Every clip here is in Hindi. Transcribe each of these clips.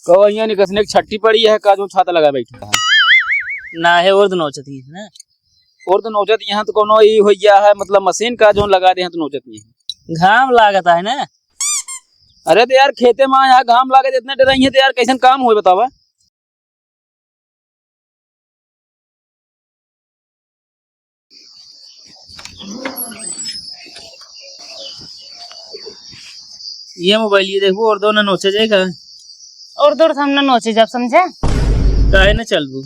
कहो यहाँ निकसने की छट्टी पड़ी है का जो छाता लगा बैठा है ना है और तो नौचत ही है ना। और तो नौचत यहाँ तो कोनो ये हो गया है मतलब मशीन का जो लगा दे हैं तो नौचत नहीं घाम लागता है ना। अरे तो यार खेते में यहाँ घाम लागे इतने डर है तो यार कैसे काम हो बतावा। ये मोबाइल ये देखो और दो ना नोचे जाएगा और दूर हम ना नोचे जब समझे काहे ना चलबू।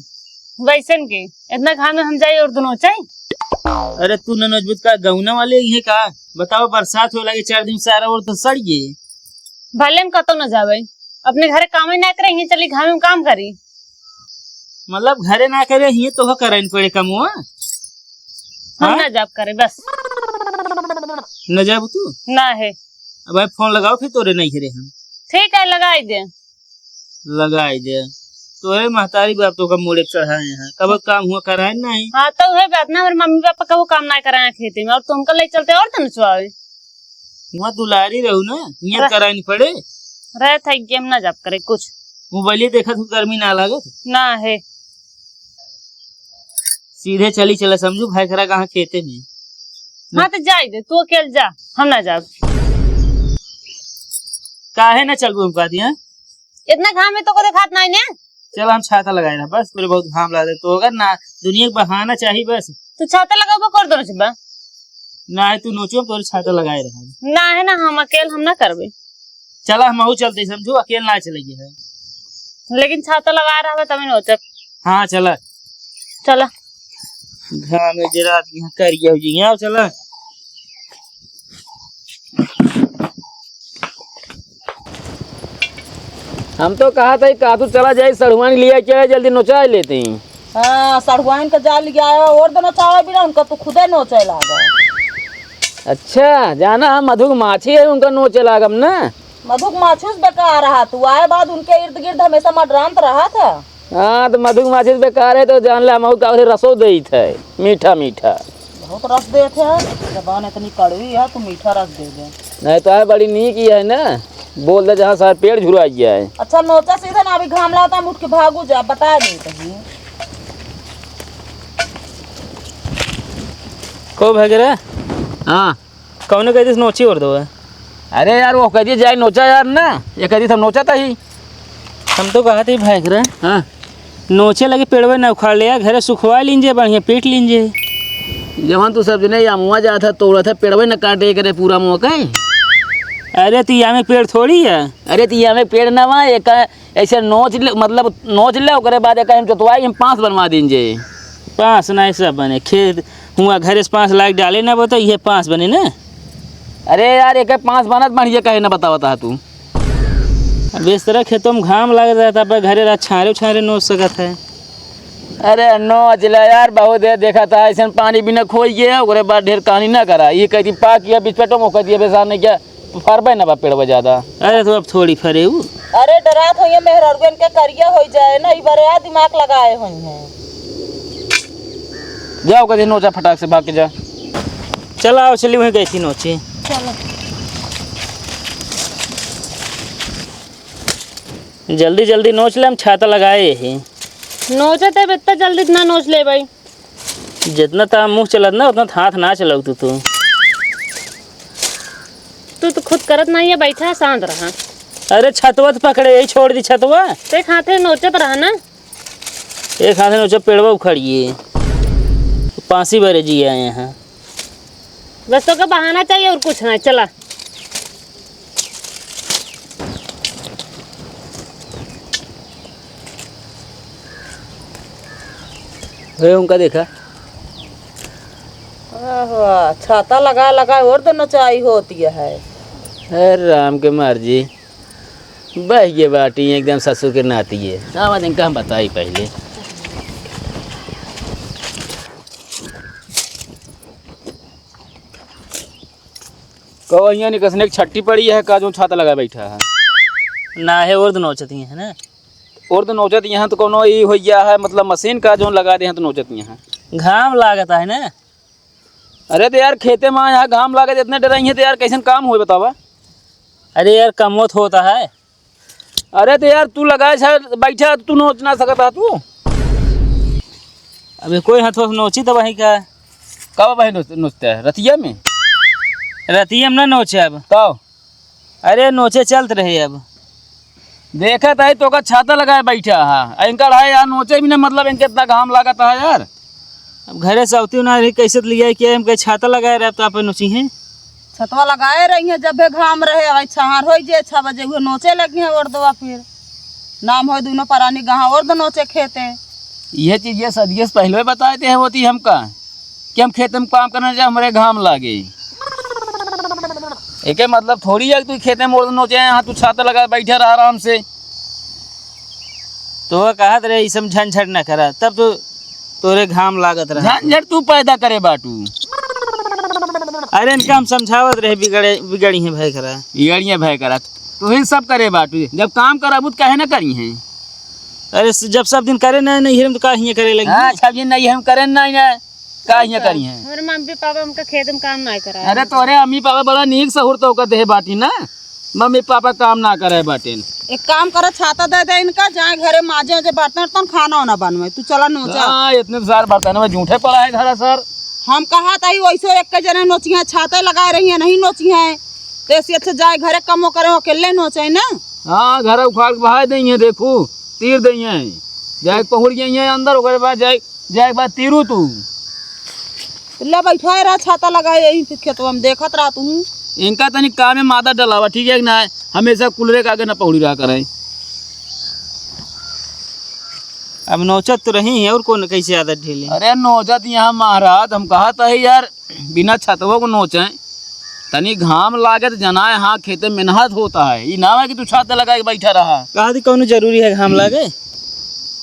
वैसन के इतना घाम में हम जाए और दोनों चाहे। अरे तू ना नोचबूत का गौना वाले ये का बताओ बरसात हो लगे 4 दिन सारा और तो सड़ गए। भले हम कतो न जावे अपने घरे काम ही ना करे यहीं चली घाम में काम करी। मतलब घरे ना करे ये तो करे पड़े कमुआ हम ना जाब करे बस न जाबू तू ना है। अब भाई फोन लगाओ फिर तोरे नहीं घरे हम ठीक है लगाई दे लगाई दे तोरे महतारी बाप तो का मोड़े चढ़ाए हैं कब काम हुआ कराए नहीं। हाँ तो है बात ना हमारे मम्मी पापा का वो काम ना कराए खेती में और तुमको ले चलते और तो नचवावे वहाँ दुलारी रहू ना ये कराए नहीं पड़े रहे थे गेम ना जाब करे कुछ मोबाइल देखा तू गर्मी ना लागत ना है। सीधे चली चला समझू भाई खरा कहाँ खेते में। हाँ तो जाई दे तू अकेले जा हम ना जाब काहे ना चल घूम पाती है इतना घाम में तो को दिखात नहीं ने। चल हम छाता लगाए ना बस पूरे बहुत घाम ला दे तो अगर ना दुनिया का बहाना चाहिए बस तू छाता लगाओ कर दो ना ना है तू नोचो तो छाता लगाए रहा ना है ना हम अकेले हम ना करबे। चला हम चलते समझो अकेले ना चलेगी है लेकिन छाता लगा रहा है तभी नोचक। हाँ चला चला घाम जरा यहाँ करिए जी यहाँ चला। हम तो कहा था का तू चला जाए सड़ुआन लिया क्या जल्दी नोचा लेते हैं। हाँ सड़ुआन का जाल लिया है और दोनों चावल भी ना उनका तो खुदे नोचे लागा। अच्छा जाना हम मधुक माछी है उनका नोचे लागम ना। मधुक माछूस बेकार रहा तू आए बाद उनके इर्द गिर्द हमेशा मडरांत रहा था। हाँ तो मधुक माछी बेकार है तो जान ला मऊ का रसो दे थे मीठा मीठा बहुत रस दे थे जबान इतनी कड़वी है तू मीठा रस दे दे नहीं तो है बड़ी नी की है ना बोल दे जहाँ सारा पेड़ झुरा गया है। अच्छा नोचा सीधा ना अभी घाम लाता हम उठ के भागू जा बता नहीं कहीं को भगरा हाँ कौन कहते नोची और दो। अरे यार वो कह दिए जाए नोचा यार ना ये कह दी था नोचा था ही। हम तो कहा थे भगरा हाँ नोचे लगे पेड़वे ना उखाड़ लिया घरे सुखवा लीजिए बढ़िया पीट लीजिए। जवान तू सब जने मुआ जा था तोड़ा था पेड़वे न काटे करे पूरा मौका है। अरे तिया में पेड़ थोड़ी है। अरे तिया में पेड़ ना वहाँ एक ऐसे नोच ले मतलब नोच ले ओकरे बाद एक हम चतवाई हम 5 बनवा दीजिए। 5 ना सब बने खेत हुआ घरे से 5 लाख डाले ना बता ये 5 बने ना। अरे यार एक 5 बनत बढ़िया कहे ना बता तू। अब इस तरह खेतों में घाम लग रहा था पर घरे छारे छारे नोच सकत है। अरे नोच ले यार बहुत देर देखा था ऐसे पानी भी न खोई गया ओकरे बाद ढेर कहानी ना करा ये कहती पा किया बीच पेटो में कह दिया बेसार ने क्या फरबे ना पेड़ ज्यादा। अरे तो अब थोड़ी फरे हूँ। अरे डरात हो ये मेहरगन के करिया हो जाए ना ई बरे दिमाग लगाए हुई हैं। जाओ कहते नोचा फटाक से भाग के जा। चला आओ चली वहीं गई थी नोचे। चलो जल्दी जल्दी नोच ले हम छाता लगाए ही नोचत है इतना जल्दी इतना नोच ले भाई। जितना था मुँह चलत ना उतना हाथ ना चलाऊ तू तू तो खुद करत नहीं है बैठा शांत रहा। अरे छतवा तो पकड़े यही छोड़ दी छतवा एक हाथे नोचत रहा ना एक हाथ नोचा पेड़वा उखड़िए 5 ही बरे जी आए यहाँ। बस तो का बहाना चाहिए और कुछ नहीं। चला वे उनका देखा छाता लगा लगा और दोनों चाई होती है। अरे राम के मर्जी बह गए बाटी एकदम ससुर के नाती है आवाज इनका हम बताई पहले। कहो यहाँ निकसने की छट्टी पड़ी है का जो छाता लगा बैठा है। ना है और तो नोचती है ना। और तो नोचत यहाँ तो कोनो ये हो गया है मतलब मशीन का जो लगा दे हैं तो नोचत यहाँ घाम लागता है ना। अरे तो यार खेते में यहाँ घाम लागे इतने डर है तो यार कैसे काम हो बतावा। अरे यार कमोत होता है अरे तो यार तू लगाए बैठा तू नोच ना सकता तू अबे कोई हाथ नोची तो वही का कब भाई नोचता है रतिया में रतियम ना नोचे अब कब अरे नोचे चलते रहे अब देखा था तो का छाता लगाए बैठा है एंकर है यार नोचे भी ना मतलब इनके इतना घाम लागत है यार। अब घरे सौती ना रही कैसे लिया कि हम कहीं छाता लगाए रहे तो आप नोची हैं छतवा लगाए रही है जब भी घाम रहे भाई छहार हो जे 6 बजे हुए नोचे लगी है और दवा फिर नाम हो दोनों परानी गहा और दो नोचे खेते। ये चीज ये सदियों से पहले बताए थे होती हमका कि हम खेत में काम करना चाहिए हमारे घाम लागे एक मतलब थोड़ी है तू खेते में और नोचे यहाँ तू छाता लगा बैठा रहा आराम से। तो वह कहा रहे इसम झंझट न करा तब तो तोरे घाम लागत रहा। झंझट तू पैदा करे बाटू। अरे इनका हम समझावत रहे बिगड़ी है भाई करा बिगड़िया भाई करा तू ही सब करे बाटू जब काम करा बुत काहे ना करी है। अरे जब सब दिन करे ना नहीं हम तो का हियाँ करे लगी। हाँ सब दिन नहीं हम करे नहीं ना का यहाँ करी है। हमारे मम्मी पापा हमका खेत में काम नहीं करा। अरे तोरे अम्मी पापा बड़ा नीक सहूर तो का दे बाटी ना मम्मी पापा काम ना करे बाटे। एक काम करो छाता दे दे इनका जाए घरे माजे वजे बर्तन तो खाना वाना बनवे तू चला नोचा। हाँ इतने सारे बर्तन में झूठे पड़ा है घर सर। हम कहा था वैसे एक के जने नोची है छाते लगा रही है नहीं नोची है तो ऐसे अच्छे जाए घरे कमो करे अकेले नोचे ना। हाँ घर उखाड़ के बहा देंगे देखू तीर देंगे जाए पहुँच गई अंदर ओकरे बाद जाए बाद तीरू तू ले बैठा रहा छाता लगाए यही खेतवा में देखत रहा तू। इनका तनी काम में मादा डलावा ठीक है कि ना हमेशा कुलरे के आगे ना पहुड़ी रहा करे। अब नौचत तो रही है और कौन कैसे आदत ढीले। अरे नौजत यहाँ महाराज हम कहा था यार बिना छतवों को नोचे तनी घाम लागे तो जनाए हाँ खेते में मेहनत होता है ये ना है कि तू छाता लगा के बैठा रहा। कहा थी कौन जरूरी है घाम लागे।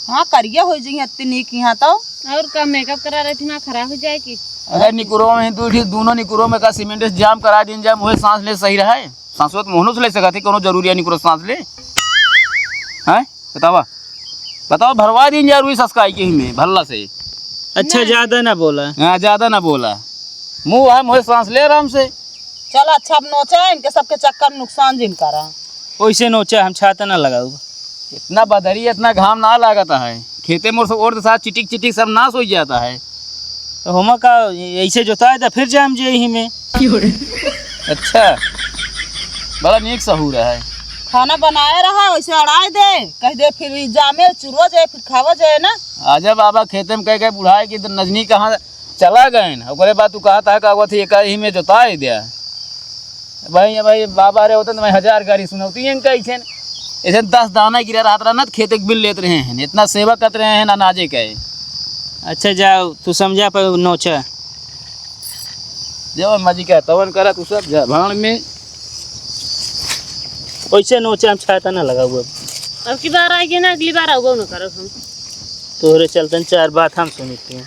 हाँ करिए हो जाइए इतनी नीक यहाँ तो और का मेकअप करा रही थी ना खराब हो जाएगी। अरे निकुरों में तू ठीक दोनों निकुरों में का सीमेंट जाम करा दिन जाए मुझे सांस ले सही रहा है सांसों तो मोहनों से ले सका थी कोनो जरूरी है निकुरो सांस ले हैं बताओ भरवा दिन यार हुई सस्काई के ही में भल्ला से। अच्छा ज्यादा ना बोला। हाँ ज्यादा ना बोला मुँह है मुझे सांस ले आराम से। चल अच्छा अब नोचा इनके सबके चक्कर में नुकसान जिन करा वैसे नोचा हम छाता ना लगाऊ। इतना बदरी इतना घाम ना लगाता है खेते में और साथ चिटिक चिटिक सब नाश हो जाता है। तो हम का ऐसे जोताए था फिर जाम जे यही में। अच्छा बड़ा नीक सहूर है। खाना बनाए रहा वैसे अड़ाए दे कह दे फिर जामे चुरवा जाए फिर खावा जाए ना। आजा बाबा खेते में कह बुढ़ाए की तो नजनी कहाँ चला गए न ओकरे बाद तू कहा था का थी एक ही में जोता ही दिया भाई बाबा रहे होते तो मैं 1000 गाड़ी सुनौती है इनका ऐसे 10 दाना गिरा रहा था ना खेत के बिल लेते रहे हैं इतना सेवा कर रहे हैं अनाजे का। अच्छा जाओ तू समझा पर नोचा जब मजी का तवन करा तू सब भाड़ में वैसे नोचा हम छाता ना लगाऊ। अब की बार आएगी ना अगली बार आओगे ना करो हम तोहरे चलते 4 बात हम सुनी थी।